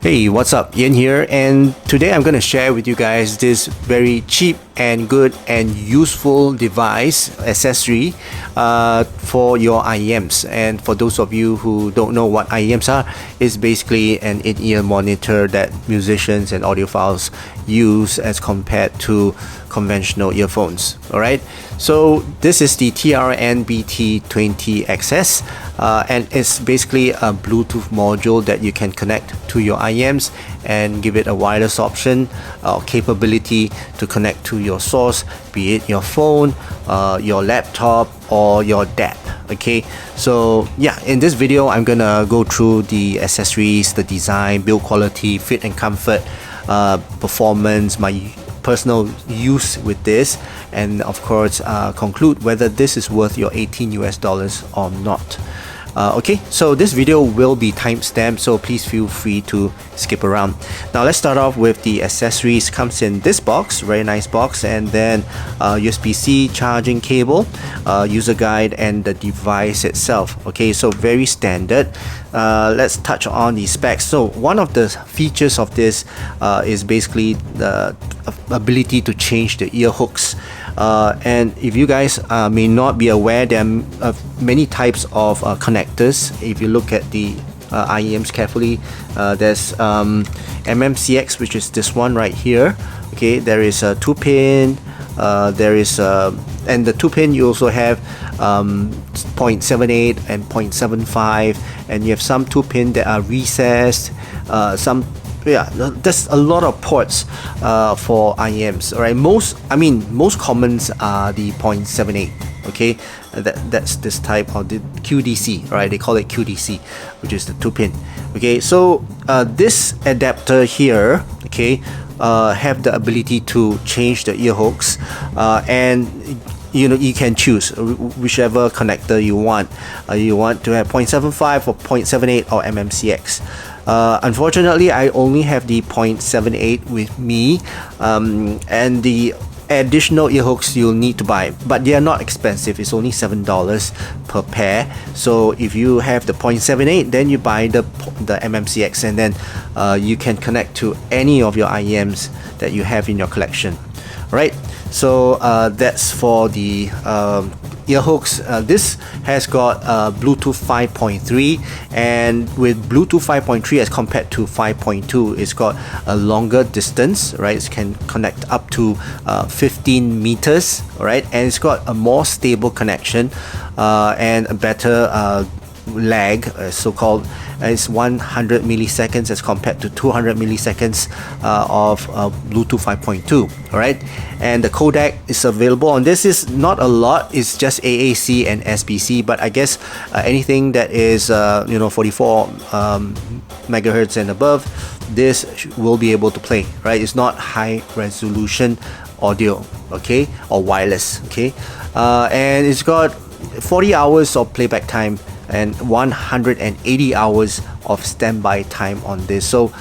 Hey, what's up? Ian here, and today I'm going to share with you guys this very cheap and good and useful device accessory for your IEMs. And for those of you who don't know what IEMs are, it's basically an in-ear monitor that musicians and audiophiles use as compared to conventional earphones. Alright, so this is the TRN BT20XS, and it's basically a Bluetooth module that you can connect to your IEMs and give it a wireless option or capability to connect to your source, be it your phone, your laptop, or your DAP. Okay, so yeah, in this video I'm gonna go through the accessories, the design, build quality, fit and comfort, performance, my personal use with this, and of course conclude whether this is worth your $18 or not. Okay, so this video will be timestamped, so please feel free to skip around. Now let's start off with the accessories. Comes in this box, very nice box, and then USB-C charging cable, user guide, and the device itself. Okay, so very standard. Let's touch on the specs. So one of the features of this is basically the ability to change the ear hooks. And if you guys may not be aware, there are many types of connectors. If you look at the IEMs carefully, there's MMCX, which is this one right here. Okay, there is a 2-pin, there is and the 2-pin you also have 0.78 and 0.75, and you have some 2-pin that are recessed, some. Yeah, there's a lot of ports for IEMs. Alright, most commons are the 0.78. Okay, that's this type of the QDC. Right, they call it QDC, which is the 2-pin. Okay, so this adapter here, okay, have the ability to change the ear hooks, and you can choose whichever connector you want. You want to have 0.75 or 0.78 or MMCX. Unfortunately, I only have the 0.78 with me, and the additional ear hooks you'll need to buy, but they are not expensive. It's only $7 per pair. So if you have the 0.78, then you buy the MMCX, and then you can connect to any of your IEMs that you have in your collection. Right, so that's for the ear hooks. This has got Bluetooth 5.3, and with Bluetooth 5.3 as compared to 5.2, it's got a longer distance, right? It can connect up to 15 meters, right? And it's got a more stable connection and a better lag, so-called. It's 100 milliseconds as compared to 200 milliseconds of Bluetooth 5.2. Alright, and the codec is available on this. Is not a lot, it's just AAC and SBC, but I guess anything that is 44 megahertz and above, this will be able to play. Right, it's not high resolution audio, okay, or wireless. Okay, and it's got 40 hours of playback time and 180 hours of standby time on this, so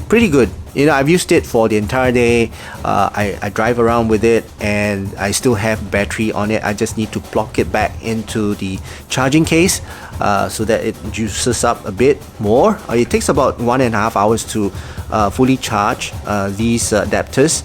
pretty good. I've used it for the entire day. I drive around with it, and I still have battery on it. I just need to plug it back into the charging case so that it juices up a bit more. It takes about 1.5 hours to fully charge these adapters.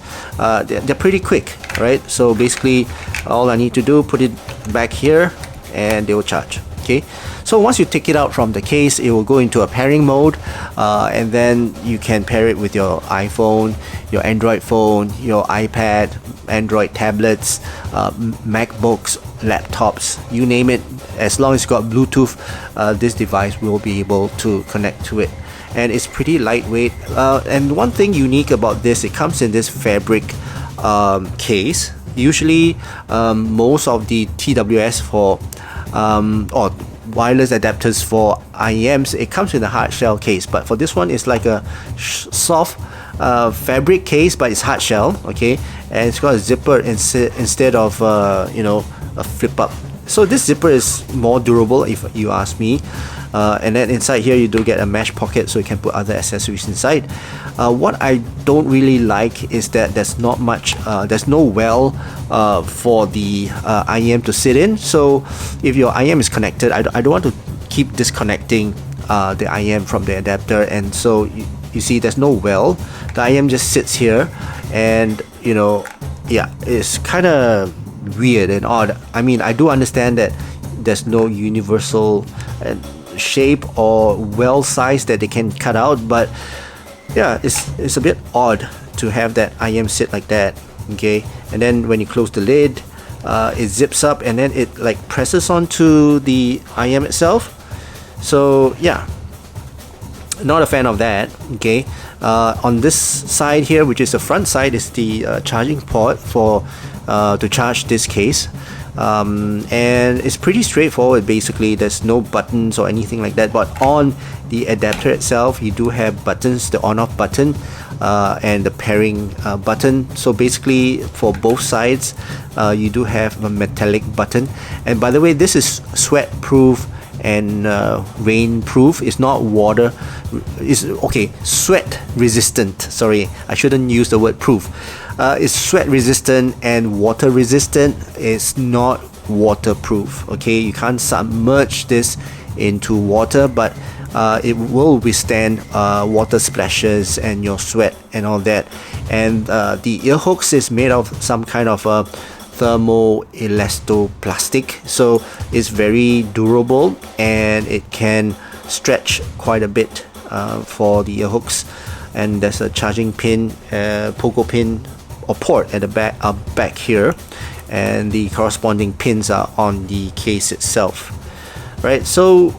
They're pretty quick, right? So basically all I need to do, put it back here, and they will charge. Okay, so once you take it out from the case, it will go into a pairing mode, and then you can pair it with your iPhone, your Android phone, your iPad, Android tablets, MacBooks, laptops, you name it. As long as it's got Bluetooth, this device will be able to connect to it, and it's pretty lightweight. And one thing unique about this, it comes in this fabric case. Usually most of the TWS for or wireless adapters for IEMs, it comes in a hard shell case, but for this one it's like a soft fabric case, but it's hard shell. Okay, and it's got a zipper instead of a flip up. So this zipper is more durable, if you ask me. And then inside here you do get a mesh pocket, so you can put other accessories inside. What I don't really like is that there's not much, there's no well for the IEM to sit in. So if your IEM is connected, I don't want to keep disconnecting the IEM from the adapter, and so you see there's no well. The IEM just sits here, and yeah, it's kind of weird and odd. I mean, I do understand that there's no universal shape or well size that they can cut out, but yeah, it's a bit odd to have that IM sit like that. Okay, and then when you close the lid, it zips up and then it like presses onto the IM itself. So yeah, not a fan of that. Okay, on this side here, which is the front side, is the charging port for to charge this case. And it's pretty straightforward. Basically, there's no buttons or anything like that, but on the adapter itself you do have buttons, the on off button and the pairing button. So basically for both sides you do have a metallic button. And by the way, this is sweat proof and rain proof. It's not water, it's okay, sweat resistant. Sorry, I shouldn't use the word proof. It's sweat resistant and water resistant. It's not waterproof. Okay, you can't submerge this into water, but it will withstand water splashes and your sweat and all that. And the ear hooks is made of some kind of a thermoelastoplastic, so it's very durable and it can stretch quite a bit for the ear hooks. And there's a charging pin, pogo pin or port at the back here, and the corresponding pins are on the case itself, right? So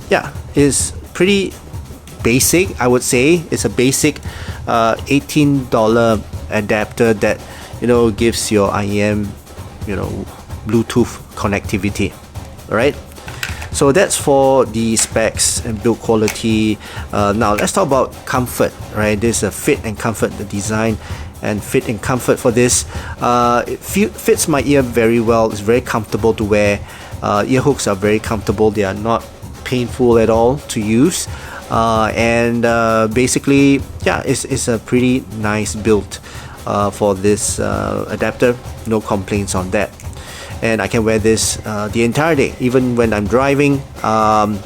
yeah, it's pretty basic, I would say. It's a basic $18 adapter that gives your IEM Bluetooth connectivity. All right, so that's for the specs and build quality. Now let's talk about comfort, right? There's a fit and comfort, the design and fit and comfort for this. It fits my ear very well. It's very comfortable to wear. Ear hooks are very comfortable. They are not painful at all to use. And basically, yeah, it's a pretty nice build for this adapter. No complaints on that. And I can wear this the entire day, even when I'm driving. I'm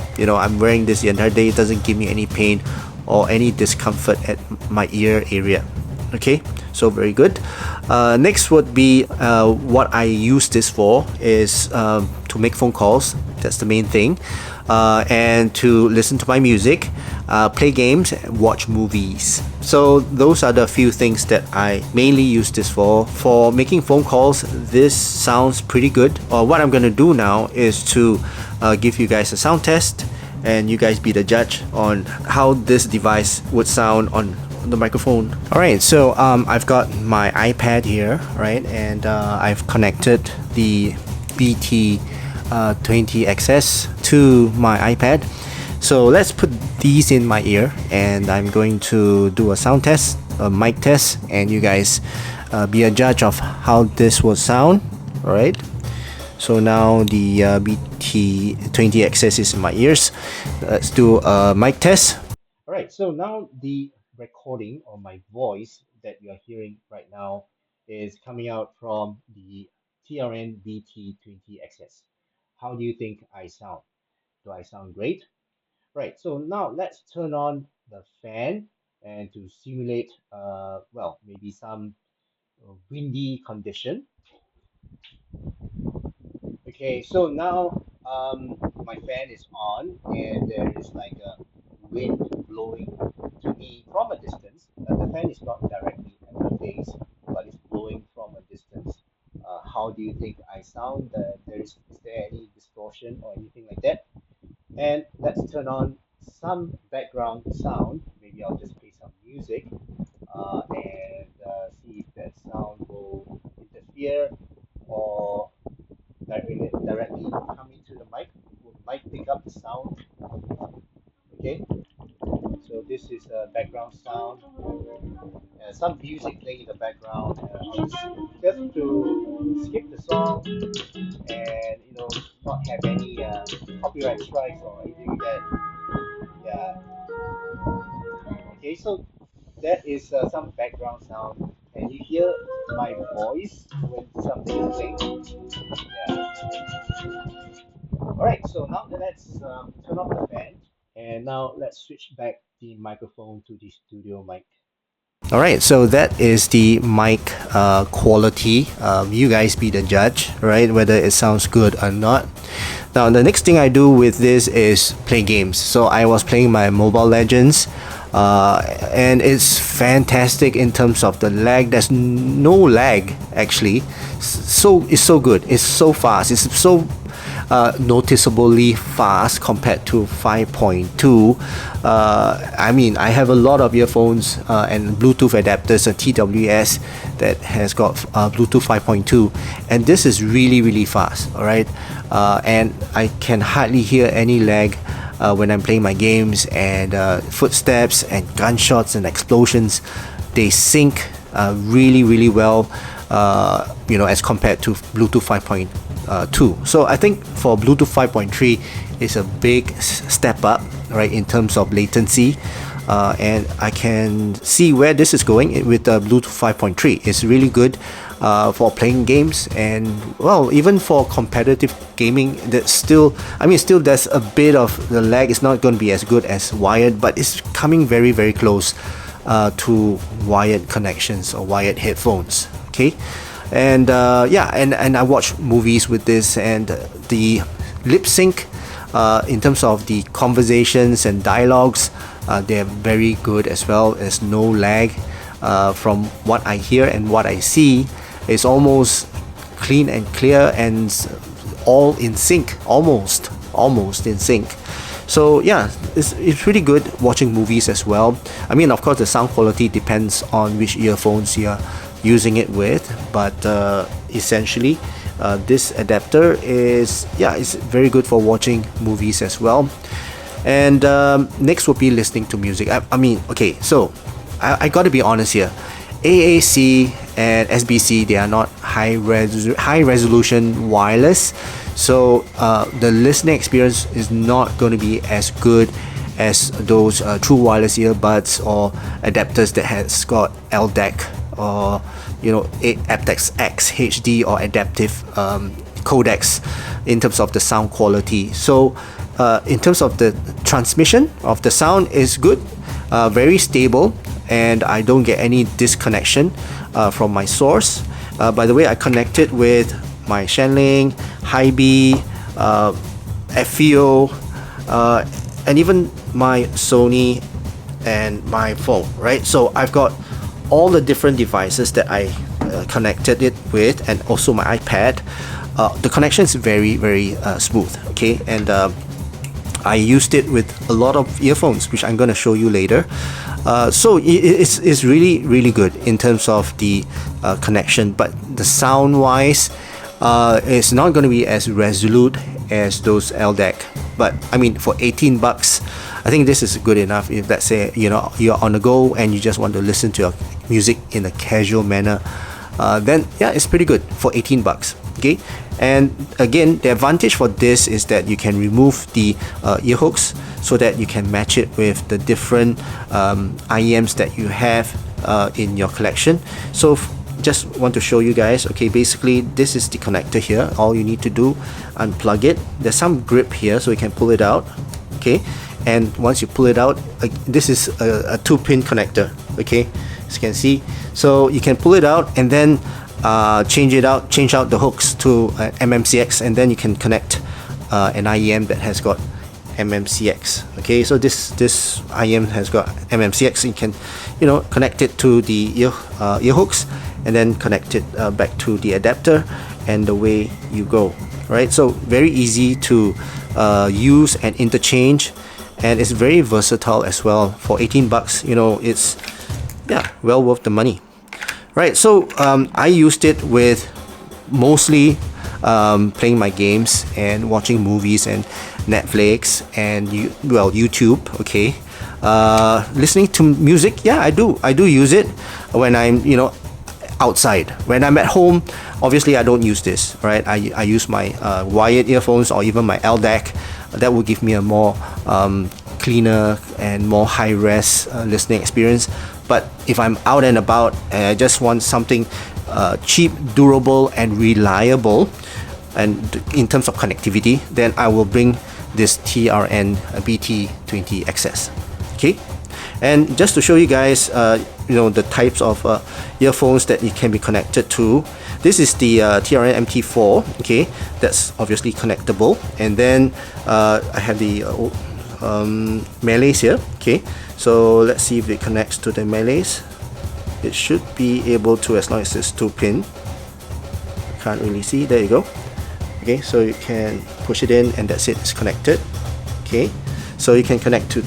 wearing this the entire day. It doesn't give me any pain or any discomfort at my ear area. Okay, so very good. Next would be what I use this for is to make phone calls. That's the main thing. And to listen to my music, play games, watch movies. So those are the few things that I mainly use this for. For making phone calls, this sounds pretty good. What I'm gonna do now is to give you guys a sound test, and you guys be the judge on how this device would sound on the microphone. Alright, so I've got my iPad here, right, and I've connected the BT20XS to my iPad. So let's put these in my ear, and I'm going to do a sound test, a mic test, and you guys be a judge of how this will sound. Alright, so now the BT20XS is in my ears. Let's do a mic test. Alright, so now the recording or my voice that you're hearing right now is coming out from the TRN BT20XS. How do you think I sound? Do I sound great? Right, so now let's turn on the fan and to simulate well, maybe some windy condition. Okay, so now my fan is on and there is like a wind blowing to me from a distance. The fan is not directly at my face, but it's blowing from a distance. How do you think I sound? Is there any distortion or anything like that? And let's turn on some background sound. Maybe I'll just play some music and see if that sound will interfere or directly come into the mic. Will the mic pick up the sound? Okay, so this is a background sound. Some music playing in the background. Just to skip the song and not have any copyright strikes or anything like that. Yeah. Okay, so that is some background sound. Can you hear my voice when something is playing? Yeah. Alright, so now let's turn off the fan And now let's switch back the microphone to the studio mic. All right, so that is the mic quality. You guys be the judge, right? Whether it sounds good or not. Now, the next thing I do with this is play games. So I was playing my Mobile Legends, and it's fantastic in terms of the lag. There's no lag actually. So it's so good. It's so fast. It's so noticeably fast compared to 5.2. I mean, I have a lot of earphones and Bluetooth adapters, a TWS that has got Bluetooth 5.2, and this is really, really fast. All right, and I can hardly hear any lag when I'm playing my games, and footsteps and gunshots and explosions, they sync really, really well. As compared to Bluetooth 5.2. So I think for Bluetooth 5.3 is a big step up, right, in terms of latency. And I can see where this is going with Bluetooth 5.3. It's really good for playing games, and well, even for competitive gaming. That's still, still there's a bit of the lag. It's not going to be as good as wired, but it's coming very, very close to wired connections or wired headphones. Okay, and and I watch movies with this, and the lip sync in terms of the conversations and dialogues, they're very good as well. There's no lag. From what I hear and what I see, it's almost clean and clear, and all in sync, almost in sync. So yeah, it's really good watching movies as well. I mean, of course, the sound quality depends on which earphones you're using it with, but essentially this adapter is very good for watching movies as well. And next would be listening to music. Okay, so I got to be honest here. AAC and SBC, they are not high resolution wireless, so the listening experience is not going to be as good as those true wireless earbuds or adapters that has got LDAC or aptX X HD or adaptive codecs in terms of the sound quality. So in terms of the transmission of the sound is good, very stable, and I don't get any disconnection from my source. By the way, I connected with my Shenling, Hibi, FEO, and even my Sony and my phone, right? So I've got all the different devices that I connected it with, and also my iPad. The connection is very, very smooth, okay? And I used it with a lot of earphones, which I'm going to show you later. So it's really, really good in terms of the connection, but the sound wise, it's not going to be as resolute as those LDAC. But I mean, for 18 bucks, I think this is good enough. If let's say you're on the go and you just want to listen to your music in a casual manner, then yeah, it's pretty good for 18 bucks. Okay, and again, the advantage for this is that you can remove the ear hooks so that you can match it with the different IEMs that you have in your collection. So just want to show you guys. Okay, basically this is the connector here. All you need to do, unplug it. There's some grip here, so you can pull it out. Okay, and once you pull it out, this is a 2-pin connector. Okay, as you can see, so you can pull it out and then change out the hooks to MMCX, and then you can connect an IEM that has got MMCX. Okay, so this IEM has got MMCX. You can connect it to the ear hooks, and then connect it back to the adapter, and away you go. Right, so very easy to use and interchange, and it's very versatile as well. For 18 bucks, it's well worth the money. Right, so I used it with mostly playing my games and watching movies and Netflix and YouTube. Okay, listening to music, I do use it when I'm outside. When I'm at home, obviously I don't use this, right? I use my wired earphones or even my LDAC. That will give me a more cleaner and more high-res listening experience. But if I'm out and about and I just want something cheap, durable, and reliable, and in terms of connectivity, then I will bring this TRN BT20XS. Okay, and just to show you guys the types of earphones that it can be connected to. This is the TRN MT4. Okay, that's obviously connectable, and then I have the Malays here. Okay, so let's see if it connects to the Malays. It should be able to, as long as it's 2-pin. Can't really see. There you go. Okay, so you can push it in, and that's it. It's connected. Okay, so you can connect to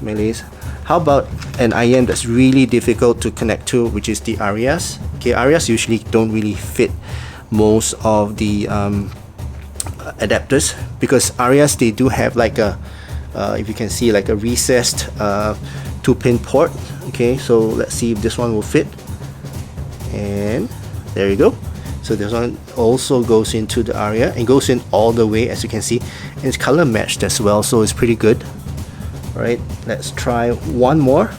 Malays. How about an IEM that's really difficult to connect to, which is the Arias? Okay, Arias usually don't really fit most of the adapters, because Arias, they do have like a if you can see, like a recessed 2-pin port. Okay, so let's see if this one will fit, and there you go. So this one also goes into the Aria and goes in all the way, as you can see, and it's color matched as well, so it's pretty good. All right, let's try one more.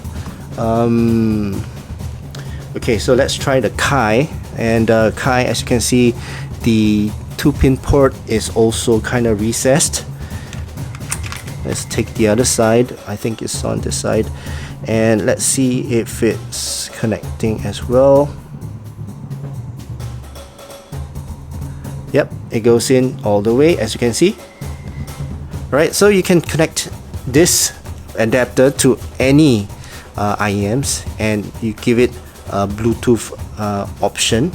Okay, so let's try the Kai, and Kai, as you can see, the 2-pin port is also kind of recessed. Let's take the other side. I think it's on this side, and let's see if it's connecting as well. Yep, it goes in all the way, as you can see. Right, so you can connect this adapter to any IEMs, and you give it a Bluetooth option,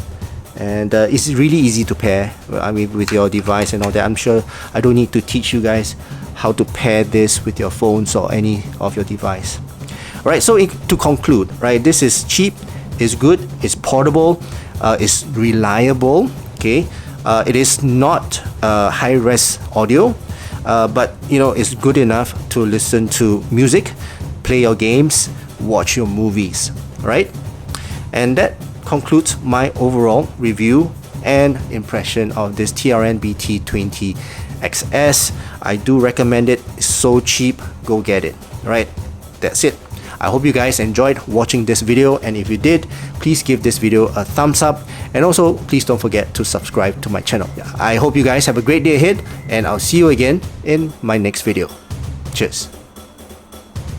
and it's really easy to pair, I mean, with your device and all that. I'm sure I don't need to teach you guys how to pair this with your phones or any of your device. Alright, so to conclude, right, this is cheap, it's good, it's portable, it's reliable. Okay, it is not high-res audio, but it's good enough to listen to music, play your games, watch your movies. Right, and that concludes my overall review and impression of this TRN BT20XS. I do recommend it. It's so cheap, go get it. Right, that's it. I hope you guys enjoyed watching this video, and if you did, please give this video a thumbs up, and also please don't forget to subscribe to my channel. I hope you guys have a great day ahead, and I'll see you again in my next video. Cheers.